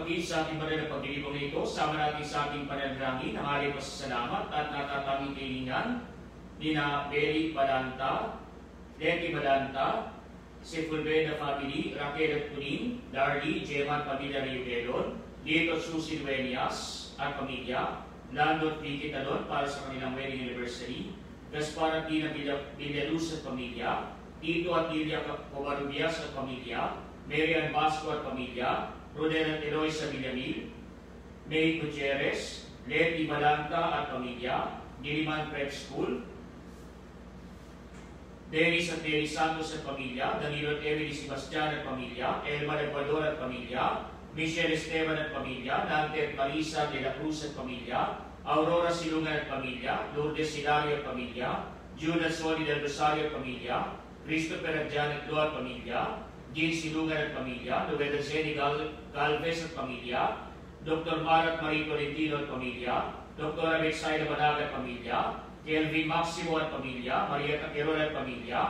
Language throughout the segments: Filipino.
kapatid, sa ating banal na pagdilibong ito, sama natin sa ating panalangin ang ating pasasalamat at natatanging kailangan ni na Beli Balanta, Leti Balanta, si Fulbeda family, Raquel at Punin, Darly, Jeman Pamilya Riobelon, Lito Susi Dueñas at pamilya, Lando at Vicky Talon para sa kanilang wedding anniversary, Gaspar at Dina Villaluz at pamilya, Tito at Lilia Covarrubias at pamilya, Mary Ann Basco at pamilya, Rodel at Eloisa Villamil, May Gutierrez, Leti Balanta at pamilya, Diliman Prep School, Dennis at Mary Santos at pamilya, Danilo at Emily Sebastian at pamilya, Elma Ecuador at pamilya, Michelle Esteban at pamilya, Dante at Marisa de la Cruz at pamilya, Aurora Silungan at pamilya, Lourdes Hilario at pamilya, Judas Soli del Rosario at pamilya, Christopher at Janet Lo at pamilya, Jean Silungan at pamilya, Lueda Zeni Galvez at pamilya, Dr. Marat Marie Tolentino at pamilya, Dr. Abexaida Banaga at pamilya, Kelvin Maximo at pamilya, Maria Taquerola at pamilya,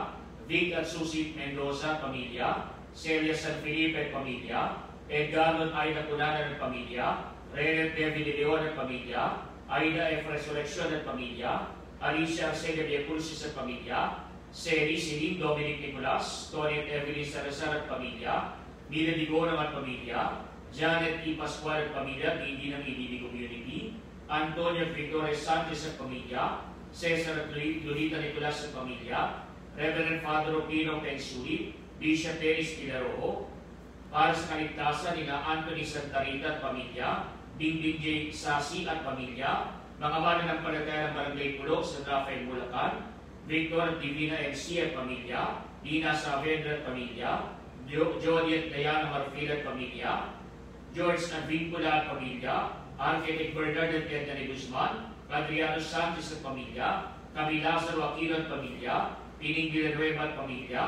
Vic at Susie Mendoza at pamilya, Celia San Felipe at pamilya, Edgardo at Aida Cunanan at pamilya, Rene Devi de Leon at pamilya, Aida F. Resurrection at pamilya, Alicia Arcelia Villaculsis at pamilya, Seri Siling Dominic Nicolas, Tony at Evelyn Salazar at pamilya, Mila Digonam at pamilya, Janet E. Pascual at pamilya, hindi ng EDB Community, Antonio Victoria Sanchez at pamilya, Cesar at Lolita Nicolas at pamilya, Reverend Father Opino Pensuri, Bishop Dennis Pilarojo, para sa kaligtasan ni Anthony Santarita at pamilya, Bingbing J. Sasi at pamilya, mga mananampalataya ng Barangay Pulo sa Rafael Bulacan, Victor Divina MC at pamilya, Dina Saavedra at pamilya, Jody at Diana Marfil at pamilya, George Advincula at pamilya, Architect Bernard at Anthony Guzman, Adriano Sanchez at pamilya, Camila Lazaro Aquino at pamilya, Pining Villanueva at pamilya,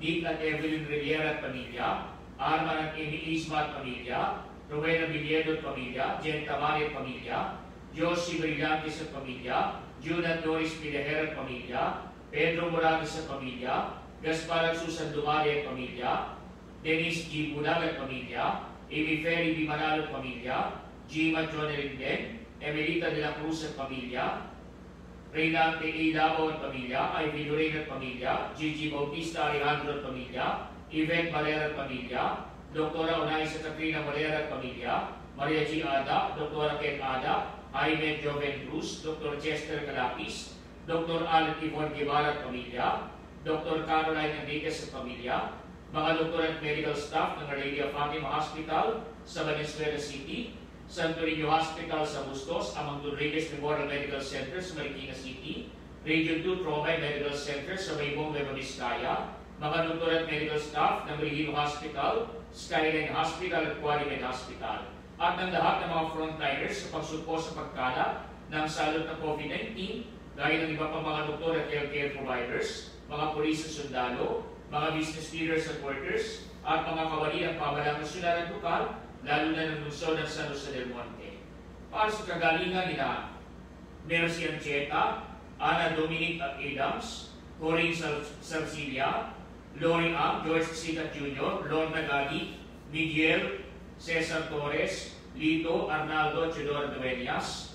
Nick at Evelyn Riviera at pamilya, Arman at Amy Isma at pamilya, Rowena Villedo at pamilya, Jen Tamari at pamilya, Josie Brillantes at pamilya, June at Doris Pileher at pamilya, Pedro Morales at pamilya, Gaspar at Susan Dumari at pamilya, Dennis G. Bunag at pamilya, Amy Ferry B. Manalo at pamilya, Jima John Erinden, Emelita de la Cruz at pamilya, Reyna T. Davao at pamilya, Ivy Lorraine at pamilya, Gigi Bautista Alejandro at pamilya, Yvette Valera at pamilya, Dr. Onaisa Katrina Valera at pamilya, Maria G. Ada, Dr. Ken Ada, Jaime Joven Cruz, Dr. Chester Calapis, Dr. Alan Yvonne Guevara at pamilya, Dr. Caroline Enriquez at pamilya, mga doktor at medical staff ng Our Lady of Fatima Hospital sa Valenzuela City, Santo Niño Hospital sa Bustos, Amang Rodriguez Memorial Medical Center sa Marikina City, Region 2 Trauma Medical Center sa Maybong, Nueva Vizcaya, mga doktor at medical staff ng Regino Hospital, Skyline Hospital at Qualimed Hospital, at ng lahat ng mga frontliners sa pagsupo sa pagkalat ng salot ng COVID-19, gaya ng iba pang mga doktor at healthcare providers, mga pulis at sundalo, mga business leaders at workers, at mga kawali ng pamahalang nasyonal at lokal, lalo na ng lungsod ng San Jose del Monte. Para sa kagalingan nila Mercy Ancheta, Ana Dominic Adams, Corinne Sarcilia, Lori Ang, George Sicat Jr., Lorna Gadi, Miguel Cesar Torres, Lito Arnaldo Chidor Dueñas,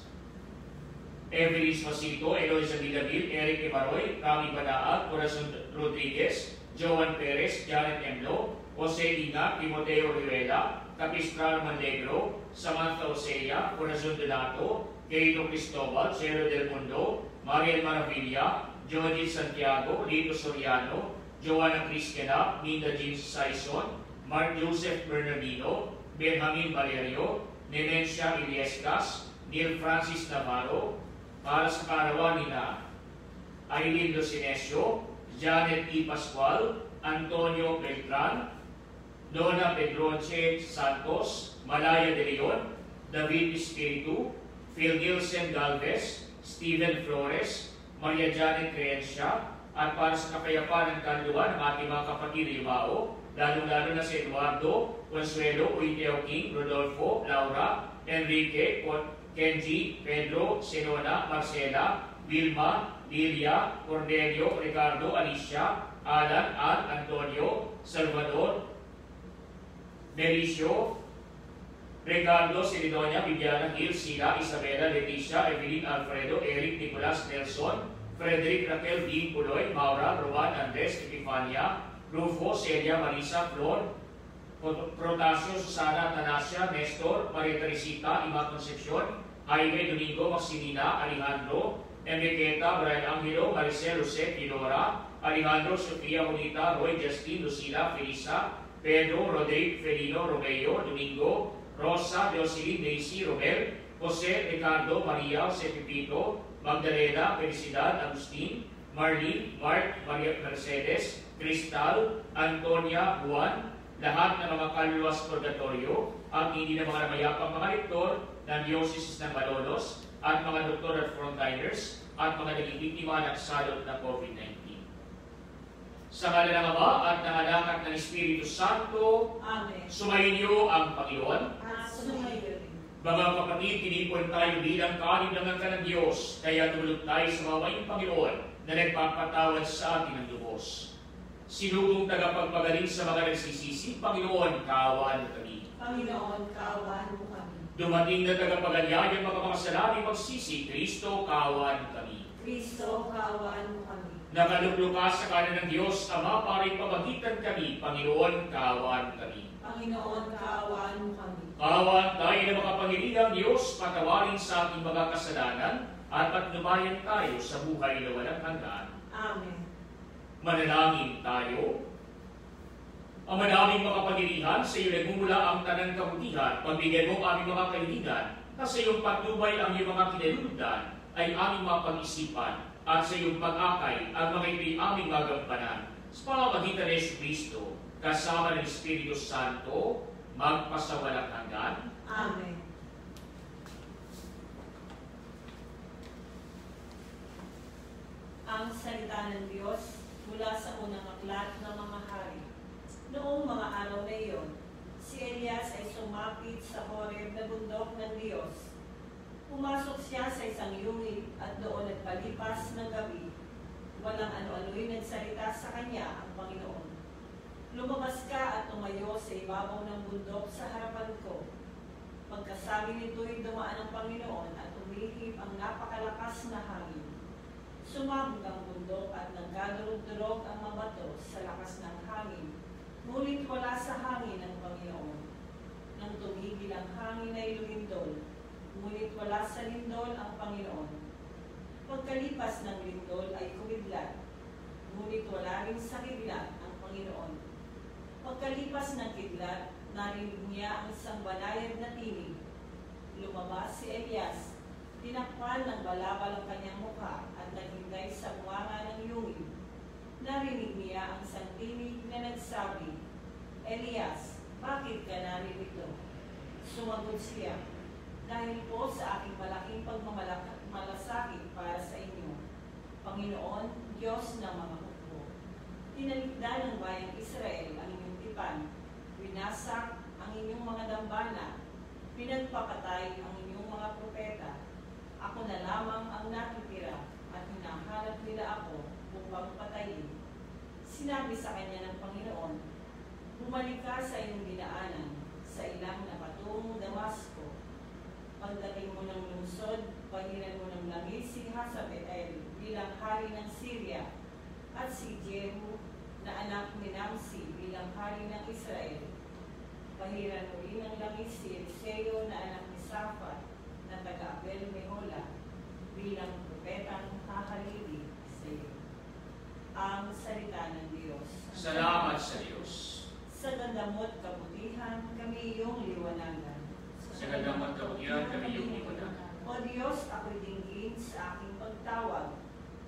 Evelyn Masito, Eloisa Villamil, Eric Emaroy, Rami Banaag, Corazon Rodriguez, Joan Perez, Janet Emlo, Jose Ina, Timoteo Rivera, Capistral Manegro, Samantha Osea, Corazon Donato, Keito Cristobal, Cero del Mundo, Mariel Maravilla, Joji Santiago, Lito Soriano, Joanna Cristiana, Minda Jean Saison, Mark Joseph Bernardino, Benjamin Valerio, Nemencia Iliescas, Neil Francis Navarro, para sa karawan nila Aileen Locinesio, Janet E. Pascual, Antonio Beltran, Donna Pedroche Santos, Malaya de Leon, David Espiritu, Phil Gilsen Galvez, Steven Flores, Maria Janet Creencia, at para sa kapayapaan ng kanluan ng ating mga kapatid na Yumao, lalo-lalo na si Eduardo, Consuelo, Uiteo King, Rodolfo, Laura, Enrique, Kenji, Pedro, Senona, Marcela, Vilma, Lilia, Cornelio, Ricardo, Alicia, Alan, Antonio, Salvador, Belicio, Ricardo, Celidonia, Viviana Gil, Sila, Isabela, Leticia, Evelyn, Alfredo, Eric, Nicolas, Nelson, Frederick, Raquel, Dean, Puloy, Maura, Rowan, Andres, Epifania, Rufo, Celia, Marisa, Flor, Protasio, Susana, Tanasia, Nestor, Maria Teresita, Ima Concepcion, Jaime, Domingo, Maximina, Alejandro, Enriqueta, Brian Angelo, Maricel, Jose, Pinora, Alejandro, Sofia, Bonita, Roy, Justin, Lucila, Felisa, Pedro, Rodrigo, Felino, Romeo, Domingo, Rosa, Jocelyn, Daisy, Romel, Jose, Ricardo, Maria, Jose Pepito, Magdalena, Felicidad, Agustin, Marlene, Mark, Maria Mercedes, Cristal, Antonia, Juan, lahat ng mga kaluluwas purgatorio at hindi na mga namayapang mga rektor ng Diocese ng Malolos at mga doktor at frontliners at mga naging biktima ng salot na COVID-19. Sa ngala ng Ama at ng Anak at ng Espiritu Santo, Amen. sumainyo ang Panginoon. At sumayo rin. Mga kapatid, tinipon tayo bilang kalinlangan ka ng Diyos, kaya tumulog tayo sa mawaing Panginoon na nagpapatawad sa atin ng lubos. Sinugong tagapagpagaling sa mga nagsisisi, Panginoon, kaawaan kami. Panginoon, kaawaan mo kami. Dumating na tagapaganyaya ng mga makasalaning magsisi, Kristo, kaawaan kami. Kristo, kaawaan mo kami. Nakalukluka sa kanan ng Diyos, Ama, para ipamagitan kami, Panginoon, kaawaan kami. Panginoon, kaawaan mo kami. Kaawaan tayo na makapangyarihang Diyos, patawarin sa ating mga kasalanan, at patnubayan tayo sa buhay na walang hanggan. Amen. Manalangin tayo. Ang manaming makapangyarihan, sa iyo nagmumula ang tanang kabutihan, pagbigay mo aming mga kahilingan, na sa iyong patnubay ang iyong mga kinaluludan, ay aming mapag-isipan, at sa iyong pag-akay, ang mga ito'y aming magampanan. Sa pamamagitan ni Jesucristo, kasama ng Espiritu Santo, magpasawalang hanggan. Amen. Ang salita ng Diyos mula sa unang aklat ng mga hari. Noong mga araw na iyon, si Elias ay sumapit sa Horeb na bundok ng Diyos. Pumasok siya sa isang yungib at doon nagpalipas ng gabi. Walang ano-ano'y nagsalita sa kanya ang Panginoon. Lumabas ka at tumayo sa ibabaw ng bundok sa harapan ko. Pagkasabi nito'y dumaan ang Panginoon at umihip ang napakalakas na hangin. Sumabog ang bundok at nagkadurog-durog ang mga bato sa lakas ng hangin. Ngunit wala sa hangin ang Panginoon. Nang tumigil ang hangin ay lumindol, ngunit wala sa lindol ang Panginoon. Pagkalipas ng lindol ay kumidlat, ngunit wala rin sa kidlat ang Panginoon. Pagkalipas ng kidlat, narinig niya ang isang banayad na tinig. Lumabas si Elias, tinakpan ng balabal ang kanyang mukha at naghintay sa buwanga ng yungib. Narinig niya ang isang tinig na nagsabi, Elias, bakit ka naririto? Sumagot siya, dahil po sa aking malaking pagmamalasakit para sa inyo, Panginoon, Diyos ng mga hukbo. Tinalikda ng bayang Israel ang inyong tipan, winasak ang inyong mga dambana, pinagpapatay ang inyong mga propeta. Ako na lamang ang nakitira at hinahanap nila ako upang patayin. Sinabi sa kanya ng Panginoon, bumalik ka sa iyong dinaanan, sa ilang na patungong Damasco. Pagdating mo ng lungsod, pagiran mo ng langis si Hazael bilang hari ng Syria at si Jehu na anak ni Namsi bilang hari ng Israel. Pahiran mo rin ng langis si Eliseo na anak ni Safat na taga-Abel-Mehola bilang propetang hahalili sa iyo. Ang salita ng Diyos. Salamat sa Diyos. Sa gandamot kabutihan, kami iyong liwanagan. Sa gandamot kabutihan, kami iyong liwanagan. O Diyos, ako'y dinggin sa aking pagtawag.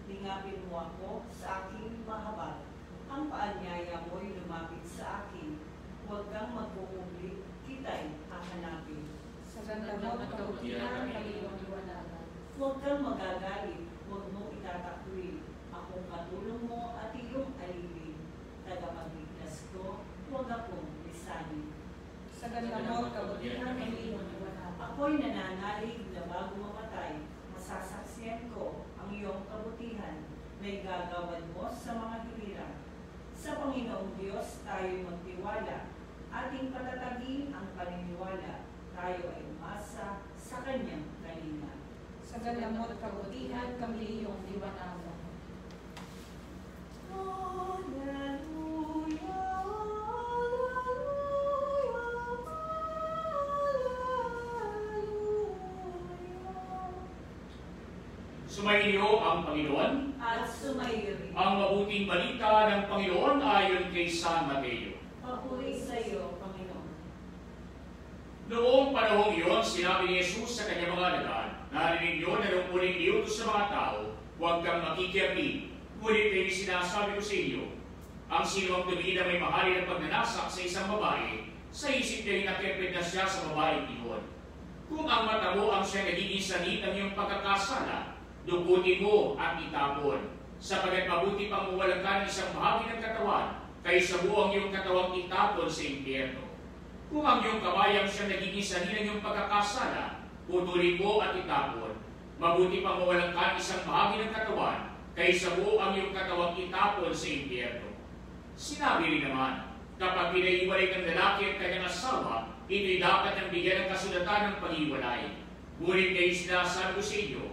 Lingapin mo ako sa aking mahabag. Ang paanyaya mo'y lumapit sa akin. Huwag kang magpupublik, kita'y hahanapin. Sa gandamot kabutihan, kami iyong liwanagan. Huwag kang magagalit, huwag mong itatakwil. Akong katulong mo at iyong alipin. Tagapagligtas ko, huwag akong lisanin. Sa gandamot kabutihan, kami iyong liwanagan. Ako'y nananalig na bago mamatay. Masasaksiyan ko ang iyong kabutihan na igagawad mo sa mga hirap. Sa Panginoong Diyos tayo'y magtiwala. Ating patatagin ang paniniwala. tayo ay umasa sa kanyang kalinga. Sa galamot kabutihan kami iyong liwanagan. Hallelujah, Sumainyo ang Panginoon. at sumayo rin. Ang mabuting balita ng Panginoon ayon kay San Mateo. Papuri sa iyo, Panginoon. Noong panahong iyon, sinabi ni Jesus sa kanyang mga alagad, narinig niyo na nung muling iutos sa mga tao, huwag kang makikiapi, ngunit ay sinasabi ko sa inyo, ang sinong tumingin na may mahalin ng pagnanasak sa isang babae, sa isip niya rin nakipid na siya sa babaeng iyon. Kung ang mata mo ang siya nagiging sanit ng iyong pagkakasala, dugutin mo at itapon, sapagkat mabuti pang mawalan ka ng isang bahagi ng katawan, kaysa buong iyong katawang itapon sa impyerno. Kung ang iyong kamay ang siya nagiging sanhi ng iyong pagkakasala, putulin mo at itapon. Mabuti pang mawalan ka ng isang bahagi ng katawan, kaysa buo ang iyong katawang itapon sa impyerno. Sinabi rin naman, kapag pinaiwalay ng lalaki at kanyang asawa, ito'y dapat ng bigyan ng kasulatan ng pag-iwalay. Ngunit kayo sinasabi ko sa inyo,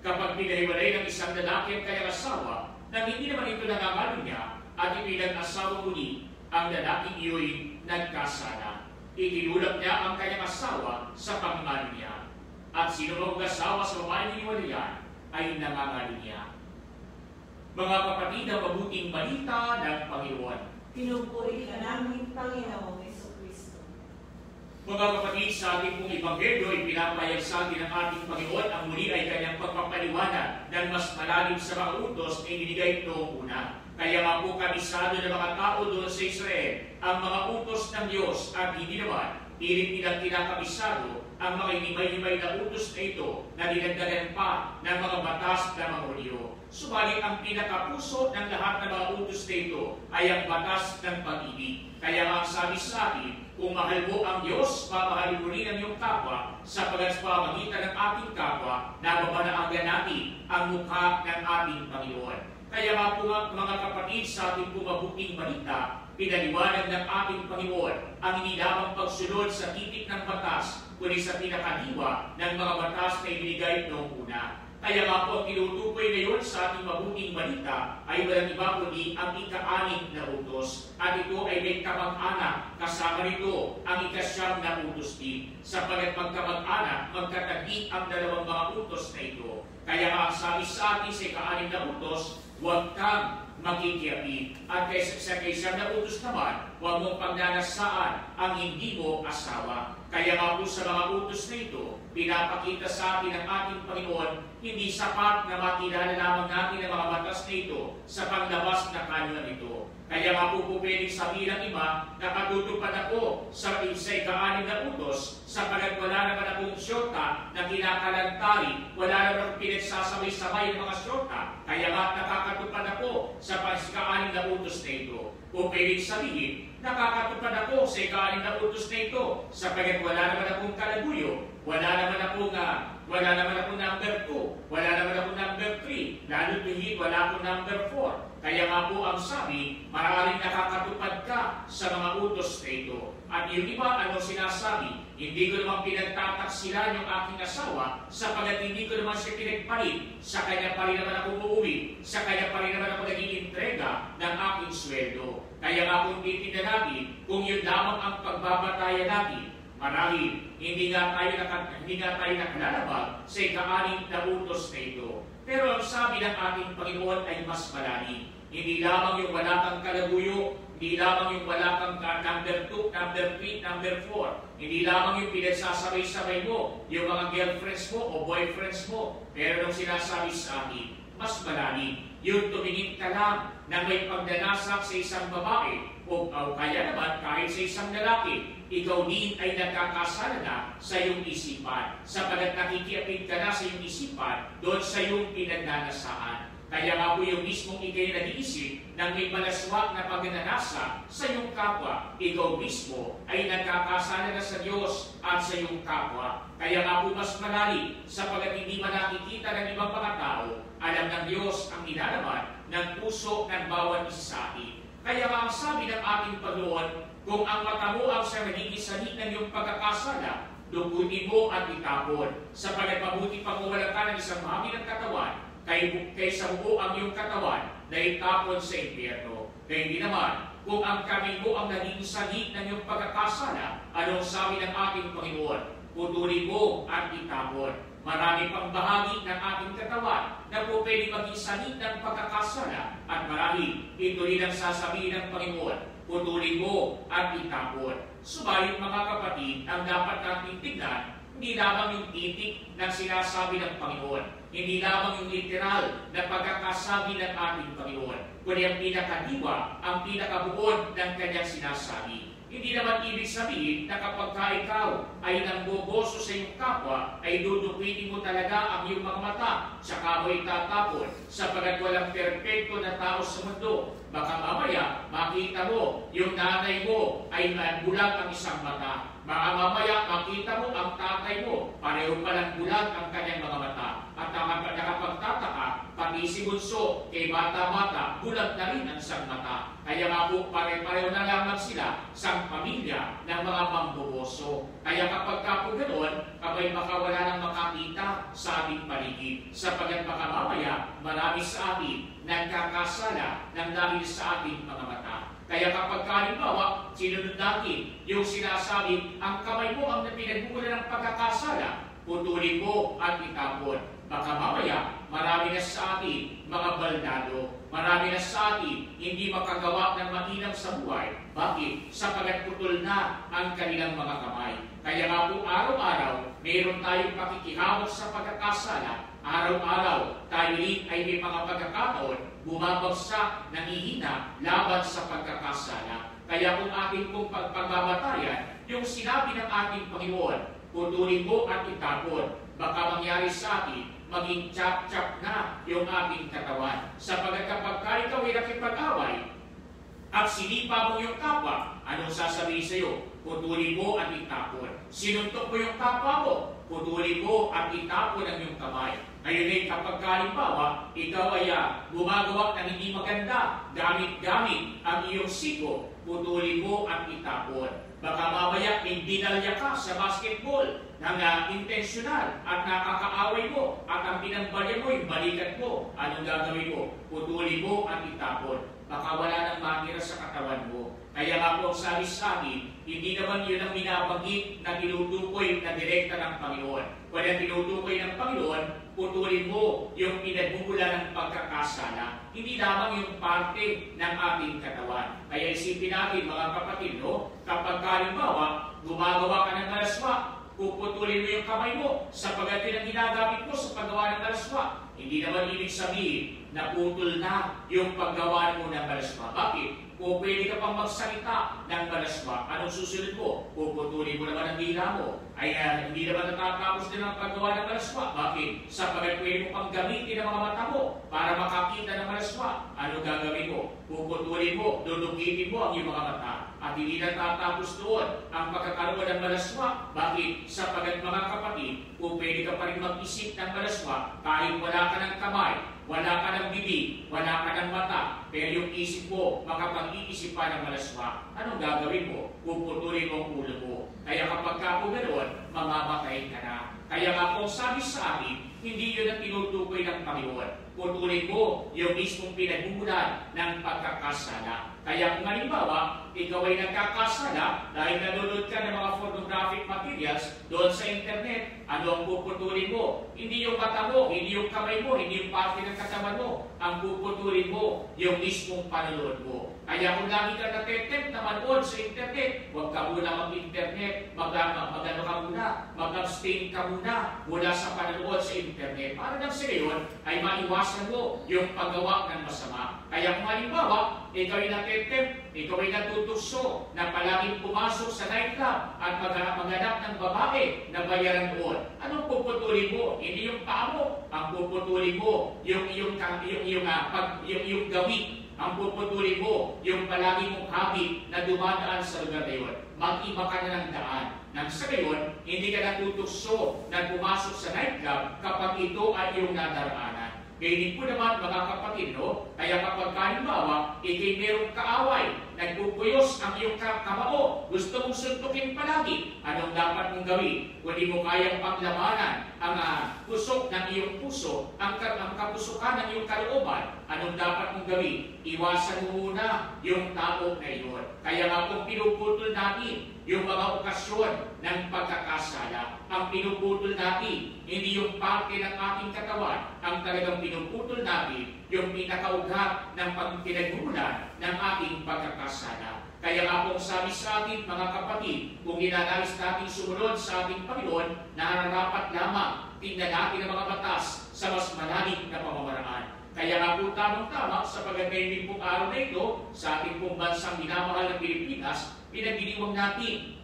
kapag pinahiwalay ng isang lalaki at kanyang asawa, nang hindi naman ito nangangalo niya, at ito'y nag-asawa muli, ang lalaking iyo'y nagkasala. Itinulak niya ang kanyang asawa sa pangangalo niya. At sino mang mag-asawa sa babaeng iniwalayan ay nangangalo niya. Mga kapatid, ang mabuting balita ng Panginoon. Pinupuri ka namin, Panginoong Jesucristo. Mga kapatid, sa ating pong Ebanghelyo, ipinapahayag sa atin ng ating Panginoon ang muli ay kanyang pagpapaliwanag ng mas malalim sa mga utos na ibinigay noong una. Kaya nga po kabisado ng mga tao doon sa Israel ang mga utos ng Diyos at hindi naman pilit nilang kinakabisado ang mga himay-himay na utos na ito na dinagdagan pa ng mga batas na mga Hudyo. Subalit ang pinakapuso ng lahat ng mga utos na ito ay ang batas ng pag-ibig. Kaya nga ang sabi sa atin, kung mahal mo ang Diyos, mamahalin mo rin ang iyong kapwa, sapagkat sa pamamagitan ng ating kapwa, nababanaagan natin ang mukha ng ating Panginoon. Kaya nga po mga kapatid, sa ating mabuting balita, pinaliwanag ng ating Panginoon ang hindi lamang pagsunod sa titik ng batas, kundi sa pinakadiwa ng mga batas na ibinigay noong una. Kaya nga po ang tinutukoy ngayon sa ating mabuting balita ay walang iba kundi ang ika-6 na utos. At ito ay may kamag-anak, kasama nito ang ika-9 na utos din. Sapagkat magkamag-anak, magkatagi ang dalawang mga utos na ito. Kaya nga ang sabi sa atin sa ika-6 na utos, huwag kang makikiapi. At sa kaysa na utos naman, huwag mong pagnanasaan ang hindi mo asawa. Kaya nga po sa mga utos na ito, pinapakita sa atin ng ating Panginoon, hindi sapat na makilala lamang natin ang mga batas na ito sa panglabas na kanyon nito. Kaya nga po pwedeng sabihin ng iba, nakatutupad ako sa ika-6 na utos, sapagkat wala naman akong syota na kinakalantari, wala naman akong pinagsasabay-sabay ng mga syota, kaya nga nakakatupad ako sa ika-6 na utos na ito. O pwedeng sabihin, nakakatupad ako sa ika-6 na utos na ito, sapagkat wala naman akong kalaguyo, wala naman akong number 2, wala naman akong number 3, lalo tuhit wala akong number 4. Kaya nga po ang sabi, maaaring nakakatupad ka sa mga utos na ito. At yung iba, ano sinasabi? Hindi ko naman pinagtataksilan yung aking asawa, sapagkat hindi ko naman siya pinagpalit, sa kanya pa rin naman ako uuwi, sa kanya pa rin naman ako naging entrega ng aking sweldo. Kaya nga kung titignan natin, kung yun lamang ang pagbabatayan natin, marahil hindi nga tayo nakalalabag sa ika-6 na utos na ito. Pero ang sabi ng ating Panginoon ay mas malalim. Hindi lamang yung wala kang kalaguyo, hindi lamang yung wala kang number 2, number 3, number 4. Hindi lamang yung pinagsasabay-sabay mo, yung mga girlfriends mo o boyfriends mo. Pero nung sinasabi sa akin, mas malalim. Yung tumingin ka lang na may pagdanasak sa isang babae o kaya naman kahit sa isang lalaki, ikaw din ay nagkakasala na sa iyong isipan, sapagkat nakikiapid ka na sa iyong isipan doon sa iyong pinagnanasaan. Kaya nga po yung mismong ikay nag-iisip ng may malaswak na pagnanasa sa iyong kapwa, ikaw mismo ay nagkakasala na sa Diyos at sa iyong kapwa. Kaya nga po mas malalim, sapagkat hindi man nakikita ng ibang mga tao, alam ng Diyos ang nilalaman ng puso ng bawat isa sa atin. Kaya nga ang sabi ng ating Panginoon, kung ang mata mo ang sa nagiging sanhi ng iyong pagkakasala, dugutin mo at itapon. Sapagat mabuti pang mawalan ka ng isang mahami ng katawan, kaysa buo ang iyong katawan na itapon sa impyerno. Kaya hindi naman, kung ang kamay mo ang naging sagip ng iyong pagkakasala, anong sabi ng ating Panginoon? Putulin mo at itapon. Marami pang bahagi ng ating katawan na po pwede maging sagip ng pagkakasala at marami ito rin ang sasabihin ng Panginoon, putulin mo at itapon. Subalit mga kapatid, ang dapat nating tignan, hindi lamang yung titik ng sinasabi ng Panginoon, hindi lamang yung literal na pagkakasabi ng ating Panginoon, kundi ang pinakadiwa, ang pinakabuod ng kanyang sinasabi. Hindi naman ibig sabihin na kapag ikaw ay nangboboso sa iyong kapwa, ay dudupitin mo talaga ang iyong mga mata, saka mo itatapon, sapagat walang perpekto na tao sa mundo. Baka mamaya makita mo yung nanay mo ay bulag ang isang mata. Baka mamaya makita mo ang tatay mo, pareho palang bulag ang kanyang mga mata. At nakapagtataka, pati si bunso, kay bata-bata, bulag na rin ang isang mata. Kaya nga po, pare-pareho na lamang sila sa pamilya ng mga mamboboso. Kaya kapag po ganoon, kapag makawala ng makakita sa ating paligid, sapagat baka mamaya marami sa atin nagkakasala ng dahil sa ating mga mata. Kaya kapag halimbawa, sinunod natin yung sinasabi, ang kamay mo ang pinagbubulan ng pagkakasala, putulin mo at itapon. Baka mamaya, marami na sa atin mga baldado, marami na sa atin hindi makagawa ng mainam sa buhay. Bakit? Sapagat putol na ang kanilang mga kamay. Kaya nga po araw-araw, mayroon tayong pakikihawak sa pagkakasala. Araw-araw, tayo rin ay may mga pagkakataon, bumabagsak, nangihina, laban sa pagkakasala. Kaya kung ating pong pagbabatayan, yung sinabi ng ating Panginoon, putulin mo at itapon, baka mangyari sa atin, maging chap-chap na yung ating katawan. Sapagat kapag ikaw ay nakipag-away at sinipa mo yung kapwa, anong sasabihin sa iyo? Putulin mo at itapon. Sinuntok mo yung kapwa mo, putulin mo at itapon ang iyong kamay. Ngayon ay kapag halimbawa, ikaw ay gumagawa ng hindi maganda, gamit-gamit ang iyong siko, putulin mo at itapon. Baka mamaya dinalya ka sa basketball ng intensyonal at nakakaaway mo at ang pinambalya mo yung balikat mo. Anong gagawin mo? Putulin mo at itapon. Baka wala nang matira sa katawan mo. Kaya nga po sabi sa akin, hindi naman yun ang binabanggit na tinutukoy na direkta ng Panginoon. Kung ang tinutukoy ng Panginoon, putulin mo yung pinagmumula ng pagkakasala. Hindi lamang yung parte ng ating katawan. Kaya isipin natin mga kapatid, no? Kapag halimbawa, gumagawa ka ng malaswa, puputulin mo yung kamay mo sapagat yun ang ginagamit mo sa paggawa ng malaswa. Hindi naman ibig sabihin na putol na yung paggawa mo ng malaswa. Bakit? Kung pwede ka pang magsalita ng malaswa, anong susunod mo? Puputulin mo naman ang dila mo. Ay hindi naman natatapos din ang paggawa ng malaswa. Bakit? Sapagat pwede mo pang gamitin ang mga mata mo para makakita ng malaswa. Ano gagawin mo? Puputulin mo, dudugitin mo ang iyong mga mata. At hindi natatapos doon ang pagkakaroon ng malaswa. Bakit? Sapagat mga kapatid, kung pwede ka pa rin mag-isip ng malaswa, kahit wala ka ng kamay, wala ka ng bibig, wala ka ng mata, pero yung isip mo, makapag-iisip pa ng malaswa, anong gagawin mo? Puputulin mo ang ulo mo. Kaya kapag ka po ganoon, mamamatay ka na. Kaya nga kung sabi sa akin, hindi yun ang tinutukoy ng Panginoon. Putulin mo yung mismong pinagmumulan ng pagkakasala. Kaya kung halimbawa, ikaw ay nagkakasala dahil nanonood ka ng mga pornographic materials doon sa internet, ano ang puputulin mo? Hindi yung mata mo, hindi yung kamay mo, hindi yung parte ng katawan mo. Ang puputulin mo, yung mismong panonood mo. Kaya kung lagi ka natetempt na manood sa internet, huwag ka muna mag-internet, mag-abstain ka muna mula sa panonood sa internet. Para nang sa gayon, ay maiwasan mo yung paggawa ng masama. Kaya kung halimbawa, ikaw ay natetempt, ikaw ay natutukso na palaging pumasok sa nightclub at maghanap ng babae na bayaran doon. Anong puputulin mo? Hindi yung paa mo. Ang puputulin mo, yung gawin. Ang puputulin mo, yung palagi mong habit na dumadaan sa lugar na yun. Mag-iba ka na ng daan. Nang sa gayon, hindi ka natutukso na pumasok sa nightclub kapag ito ay iyong nadaraanan. Kaya hindi po naman mga kapatid, no? Kaya kapag halimbawa, ikay merong kaaway, nagpupuyos ang iyong kamao, gusto mong suntukin palagi, anong dapat mong gawin? Kung di mo kayang paglamanan ang pusok ng iyong puso, ang kapusukan ng iyong kalooban, anong dapat mong gawin? Iwasan mo muna yung tao na iyon. Kaya nga kung pinuputol natin yung mga okasyon ng pagkakasala, ang pinuputol natin, hindi yung parte ng ating katawan, ang talagang pinuputol natin, yung pinakaugat ng pinagmulan ng ating pagkakasala. Kaya nga kung sabi sa atin, mga kapatid, kung ninanais natin sumunod sa ating Panginoon, nararapat lamang tingnan natin ang mga batas sa mas malalim na pamamaraan. Kaya nga po tamang-tama sa pagkakaibigan pong araw na ito, sa ating pong bansang minamahal ng Pilipinas, pinagdiriwang natin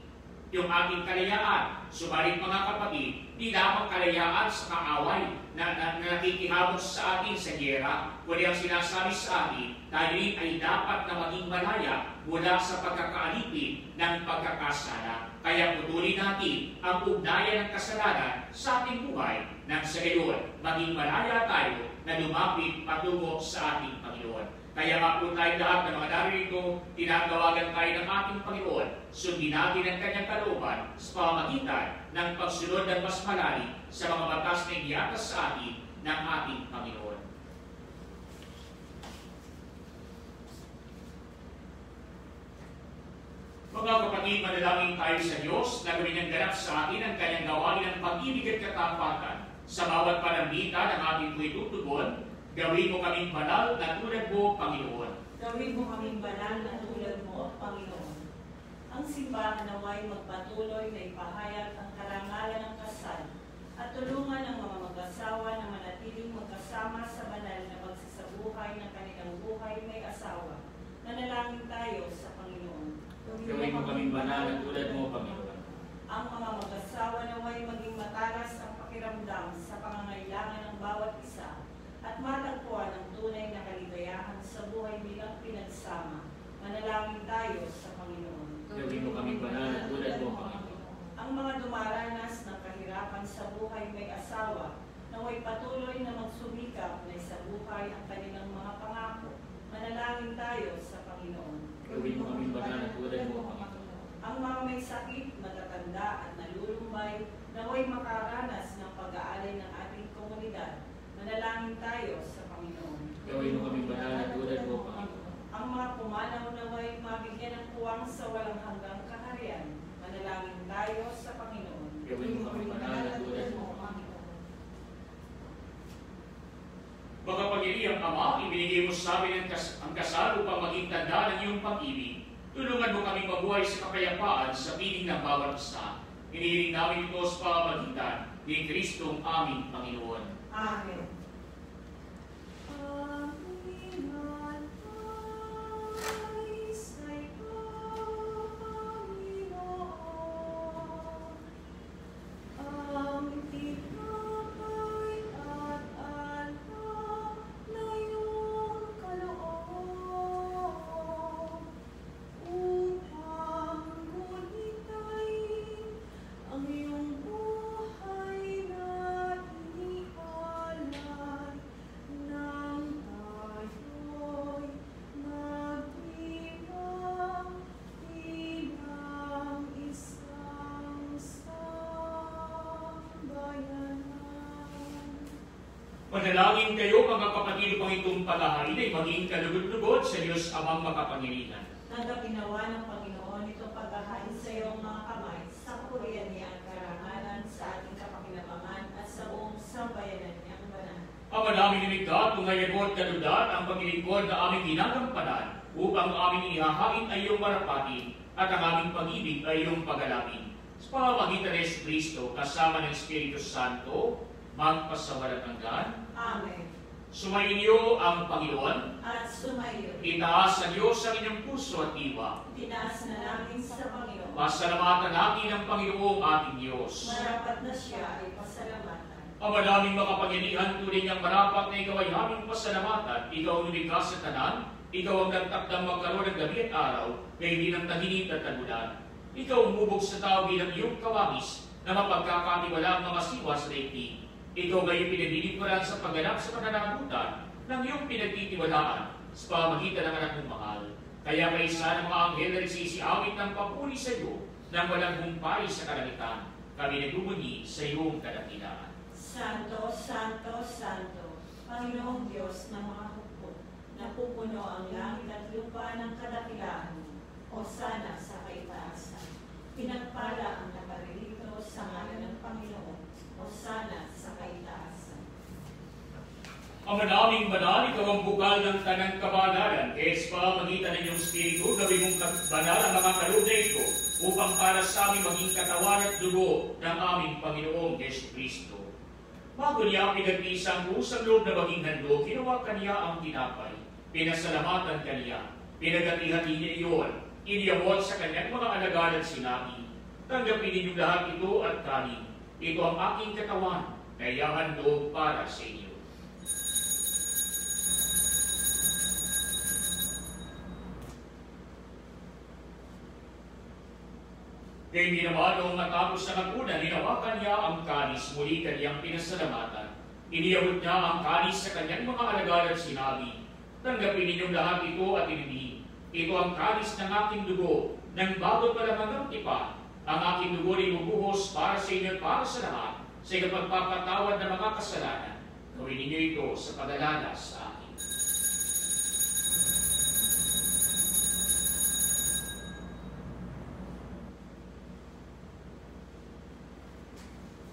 yung ating kalayaan. Subalit mga kapatid, di lamang kalayaan sa kaaway na nakikihabos sa atin sa giyera, kundi ang sinasabi sa atin, tayo rin ay dapat na maging malaya mula sa pagkakaalipin ng pagkakasala. Kaya putulin natin ang ugnayan ng kasalanan sa ating buhay nang sa gayon maging malaya tayo na lumapit patungo sa ating Panginoon. Kaya nga po tayo lahat ng mga narito, tinatawagan tayo ng ating Panginoon, sundin natin ang kanyang kalooban sa pamamagitan ng pagsunod ng mas malalim sa mga batas na iniatas sa atin ng ating Panginoon. Mga kapatid, manalangin tayo sa Diyos na gawin niyang ganap sa atin ang kanyang gawain ng pag-ibig at katapatan. Sa bawat pananglitan ng ating po'y tutugon, gawin mo kaming banal na tulad mo, Panginoon. Gawin mo kaming banal na tulad mo, Panginoon. Ang simbahan naway magpatuloy na ipahayag ang karangalan ng kasal at tulungan ang mga mag-asawa na manatiling magkasama sa banal na pagsasabuhay ng kanilang buhay may asawa. Nanalangin tayo sa Panginoon. Gawin mo kaming banal na tulad mo, Panginoon. Ang mga mag-asawa naway maging matalas ang pakiramdam sa pangangailangan ng bawat isa at matagpuan ang tunay na kaligayahan sa buhay bilang pinagsama. Manalangin tayo sa Panginoon. Gawin mo kaming banal na tulad mo, Panginoon. Ang mga dumaranas ng kahirapan sa buhay may asawa, naway patuloy na magsumikap na sa buhay ang kanilang mga pangako. Manalangin tayo sa Panginoon. Gawin mo kaming banal na tulad mo, Panginoon. Ang mga may sakit, matatanda at nalulumbay, naway makaranas ng pag-aalay ng ating komunidad. Manalangin tayo sa Panginoon. Gawin mo kaming banal na tulad mo, Panginoon. Ang mga pumanaw naway mabigyan ng puwang sa walang hanggang kaharian. Manalangin tayo sa Panginoon. Gawin mo kaming banal na tulad mo, Panginoon. Magkapangyari ang Ama, ibinigay mo sa amin ang kasal upang maging tanda ng iyong pag-ibig. Tulungan mo kaming mabuhay sa kapayapaan sa piling ng bawat isa. Hinihiling namin ito sa pamamagitan ni Kristong aming Panginoon. Amen. Manalangin kayo mga kapatid upang itong paghahain ay maging kalugod-lugod sa Diyos Amang makapangyarihan. Tanggapin nawa ng Panginoon itong paghahain sa iyong mga kamay sa kapurihan niya at karangalan sa ating kapakinabangan at sa buong sambayanan niyang banal. Ama namin inimigkat, kung ngayon mo't kaludat ang paglilingkod na aming ginagampanan upang aming ihahain ay iyong marapati at ang aming pag-ibig ay iyong pag-alapin. Sa pamamagitan ni Kristo kasama ng Espiritu Santo, magpasawalang hanggan. Amen. Sumainyo ang Panginoon. At sumayo. Itaas sa Diyos ang inyong puso at diwa. Tinaas na namin sa Panginoon. Pasalamatan natin ang Panginoong ating Diyos. Marapat na siya ay pasalamatan. Ama naming makapangyarihan, tunay niyang marapat na ikaw ay aming pasalamatan. Ikaw ang lumikha sa tanan. Ikaw ang nagtakdang magkaroon ng gabi at araw, na hindi ng taginit at tagulan. Ikaw ang umubog sa tao bilang iyong kawangis na mapagkakatiwala ang mga siwa sa daigdig. Ito ngayon pinagdilingkuran sa pagganap sa pananagutan ng iyong pinagtitiwalaan sa pamamagitan ng anak mong mahal. Kaya kaisa ng mga anghel na nagsisiawit ng papuri sa iyo nang walang humpay sa kalangitan. Kami nagbubunyi sa iyong kadakilaan. Santo, Santo, Santo, Panginoong Diyos ng mga hukbo, napupuno ang langit at lupa ng kadakilaan mo. Hosana sa kaitaasan. Pinagpala ang nakaririto sa ngalan ng Panginoon. Hosana sa kaitaasan. Ang manaming banal, ikaw ang bukal ng tanang kabanalan, kaya sa pamagitan ng iyong Espiritu, gawin mong banal ang mga kaloob na ito, upang para sa aming maging katawan at dugo ng aming Panginoong Jesucristo. Bago niya pinagpisa ang kusang loob na maging handog, ginawa kaniya ang tinapay, pinasalamatan kaniya, pinagati-hati niya iyon, iniyamot sa kanyang mga alagad at sinabi, tanggapin ninyong lahat ito at kanin. Ito ang aking katawan, na ihahandog para sa inyo. Kaya naman noong matapos na naguna, hinawakan niya ang kanis, muli kaniyang pinasalamatan. Iniyabot niya ang kanis sa kanyang mga alagad at sinabi, tanggapin ninyong lahat ito at inibihin. Ito ang kanis ng aking dugo, ng bago pa lamang ng tipan. Ang aking dugo ay bubuhos para sa inyo at para sa lahat, sa pagpapatawad ng mga kasalanan. Gawin ninyo ito sa pag-alala sa akin.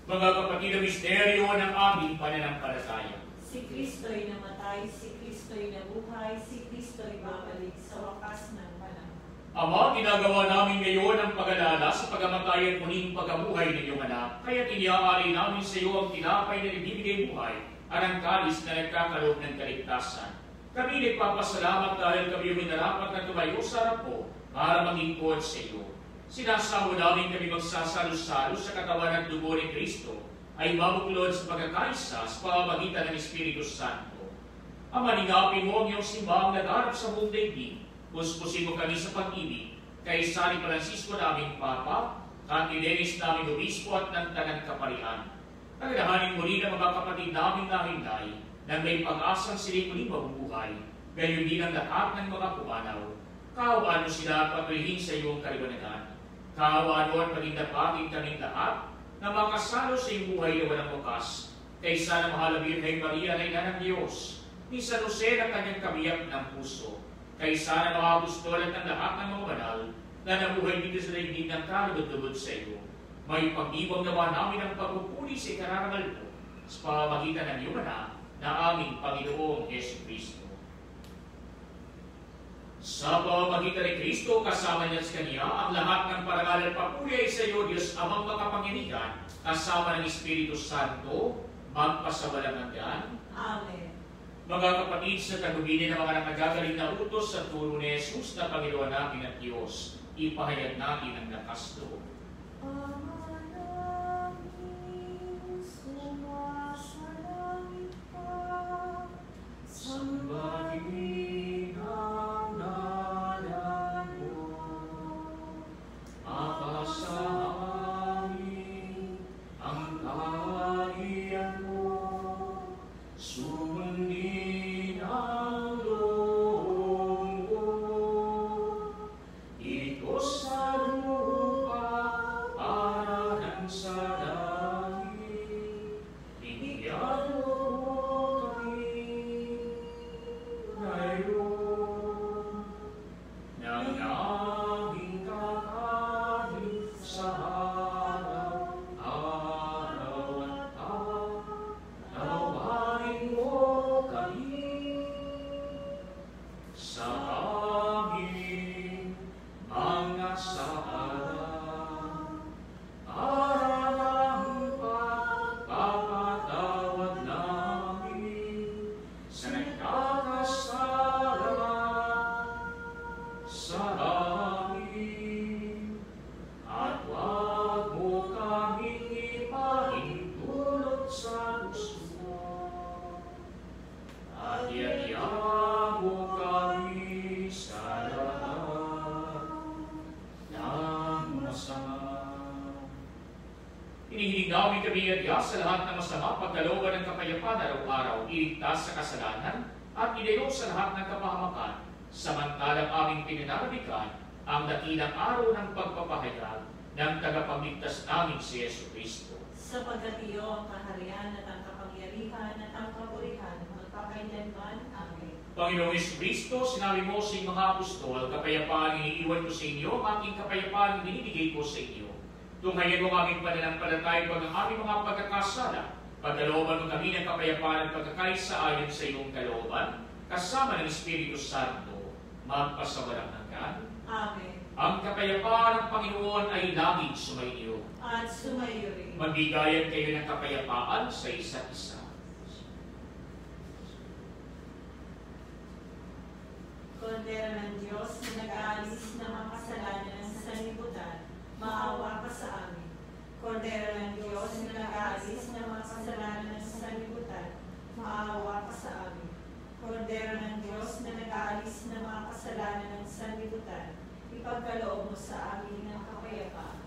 Mga kapatid, ang misteryo ng aming pananampalataya. Si Kristo'y namatay, si Kristo'y nabuhay, si Kristo'y babalik sa wakas ng panahon. Ama, ginagawa namin ngayon ang pag-alala sa pagamatay at muling pagkabuhay ng iyong anak. Kaya iniaari namin sa iyo ang tinapay na nagbibigay buhay at ang kalis na nagkakaloob ng kaligtasan. Kami nagpapasalamat dahil kami yung minarapat na tumayo sa harap mo para mangingkod sa iyo. Sinasamo namin kami magsasalo-salo sa katawan at dugo ni Kristo ay mabuklod sa pagkakaisa sa pamamagitan ng Espiritu Santo. Ama, ningapin mo ang iyong simbahang nag-arap sa buong daigdig. Puspusin mo kami sa pag-ibig kay San Francisco naming Papa, at ni Dennis naming Obispo at ng Tanang Kaparian. Nagdahanin mo rin ang mga kapatid naming nahinday na may pag-asang sila'y muling mabubuhay, gayon din ang lahat ng mga pumanaw. Kaawaan mo sila at patuloyin sa iyong kaliwanagan. Kaawaan mo at maging dapatin kaming lahat na makasalo sa iyong buhay na walang wakas. Kaysa na mahal na Birheng Maria na ina ng Diyos, ni San Jose na kanyang kabiyak ng puso. Kaysa na mga apostol at ang lahat ng mga banal na nabuhay dito sa daigdig ng kalugod-lugod sa iyo. May pag-ibang nawa namin ang pagpupuli sa ikararangal mo sa pamamagitan ng iyong anak na aming Panginoong Jesucristo. Sa pamamagitan ni Kristo, kasama niya sa Kanya, ang lahat ng parangal at papuri ay sa iyo, Diyos Amang makapangyarihan, kasama ng Espiritu Santo, magpasawalang hanggan. Amen. Mga kapatid, sa tanubinin ng mga nagagaling na utos sa turo ni Jesus na Panginoon natin at Diyos, ipahayag natin ang lakas loob. Sambahin ang ngalan mo, Ama sa amin ang kaharian mo, sundin ang loob mo, ito sa lupa para ng sa langit, bigyan mo kami. kabiyadya sa lahat ng masama, pagkalooban ng kapayapaan araw-araw, iligtas sa kasalanan, at ilayo sa lahat ng kapahamakan, samantalang aming pinananabikan ang dakilang araw ng pagpapahayag ng tagapagligtas namin si Yesu Kristo. Sapagkat iyo ang kaharian at ang kapangyarihan at ang kapurihan magpakailanman. Amen. Panginoong Yesu Kristo, sinabi mo sa mga apostol, kapayapaan iniiwan ko sa inyo, ang aking kapayapaan binibigay ko sa inyo. Tunghayan mo aming pananampalataya pag ang aming mga pagkakasala. Pagkalooban mo kami ng kapayapaan at pagkakaisa ayon sa iyong kalooban, kasama ng Espiritu Santo, magpasawalang hanggan. Amen. Ang kapayapaan ng Panginoon ay laging sumainyo. At sumayo rin. Magbigayan kayo ng kapayapaan sa isa't isa. Kordero ng Diyos na nag-aalis ng mga kasalanan ng sanlibutan, maawa ka sa amin. Kordero ng Diyos na nag-aalis ng mga kasalanan ng sanlibutan, maawa ka sa amin. Kordero ng Diyos na nag-aalis ng mga kasalanan ng sanlibutan, ipagkaloob mo sa amin ng kapayapaan.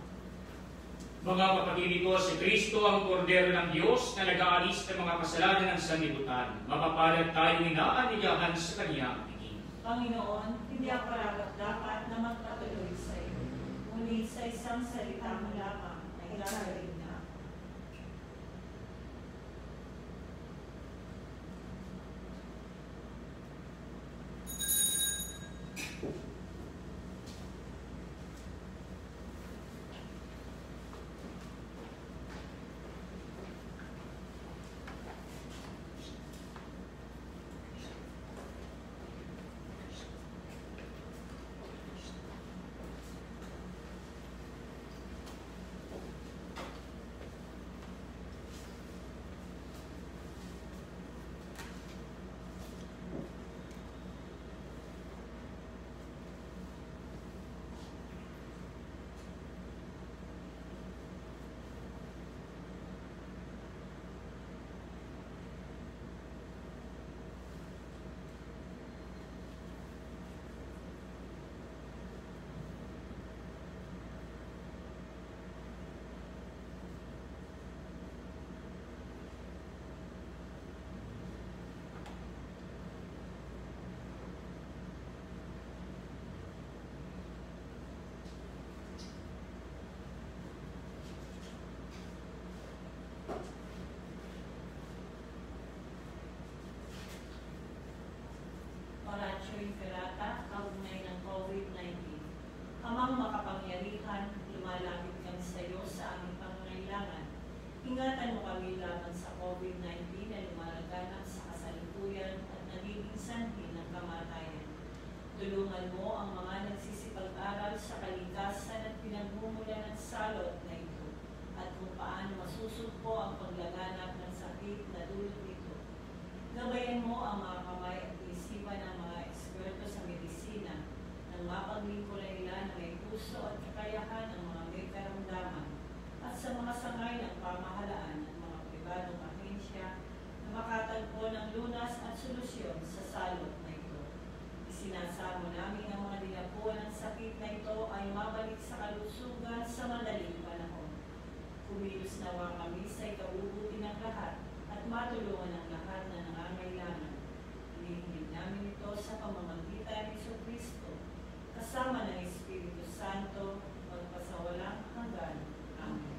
Mga kapatid ko, si Kristo ang kordero ng Diyos na nag-aalis ng mga kasalanan ng sanlibutan. Mapapalad tayong inaanyayahan sa Kanyang tingin. Panginoon, hindi ako dapat na magpatuloy sa iyo. Ngunit sa isang salita mo lamang ay gagawin na. Oratio Inferata, kaugnay ng COVID-19. Amang makapangyarihan, lumalapit kami sa iyo sa aming pangangailangan. Ingatan mo kami laban sa COVID-19 na lumalaganap sa kasalukuyan at nagiging sanhi ng kamatayan. Tulungan mo ang mga nagsisipag-aral sa kalikasan at pinagmumulan ng salot na ito at kung paano masusugpo ang paglaganap ng sakit na dulot nito. Gabayan mo ang mga kamay at isipan ng mga eksperto sa medisina nang mapaglingkuran nila na may puso at kakayahan ng mga may karamdaman at sa mga sangay ng pamahalaan at mga pribadong ahensya na makatagpo ng lunas at solusyon sa salot na ito. Isinasamo namin ang mga dinapuan ng sakit na ito ay mabalik sa kalusugan sa madaling panahon. Kumilos nawa kami sa ikabubuti ng lahat at matulungan ang lahat na nangangailangan. Hinihiling namin ito sa pamamagitan ni Jesu Kristo, kasama ng Espiritu Santo, magpasawalang hanggan. Amen.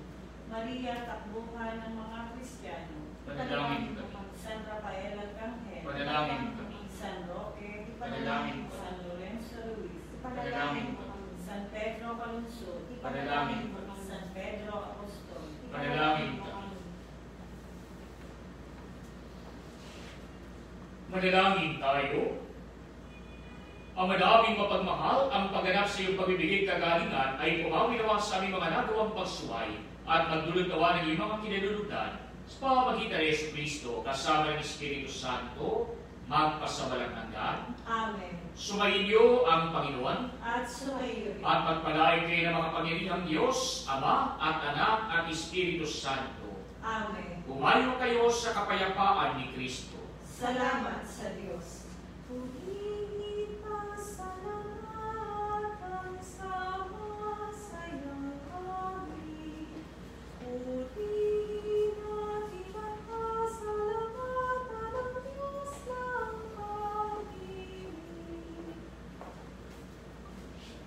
Maria, takbuhan ng mga Kristiyano, Panalangin kami. San Rafael Arcangel, Panalangin kami. San Roque, Panalangin kami. San Lorenzo Ruiz, Panalangin kami. San Pedro Calungsod, Panalangin kami. San Pedro Apostol, Panalangin kami. Manalangin tayo. Ang madaming mapagmahal, ang pagganap sa iyong pagbibigay kagalingan ay pumawi nawa sa aming mga nagawang pagsuway at magdulot nawa ng iyong mga kinalulugdan sa pamamagitan ni Yesu Kristo kasama ng Espiritu Santo, magpasawalang hanggan. Amen. Sumainyo ang Panginoon At sumayo rin. at pagpalain kayo ng mga kapangyarihang Diyos, Ama at Anak at Espiritu Santo. Amen. Umayo kayo sa kapayapaan ni Kristo. Salamat sa Diyos.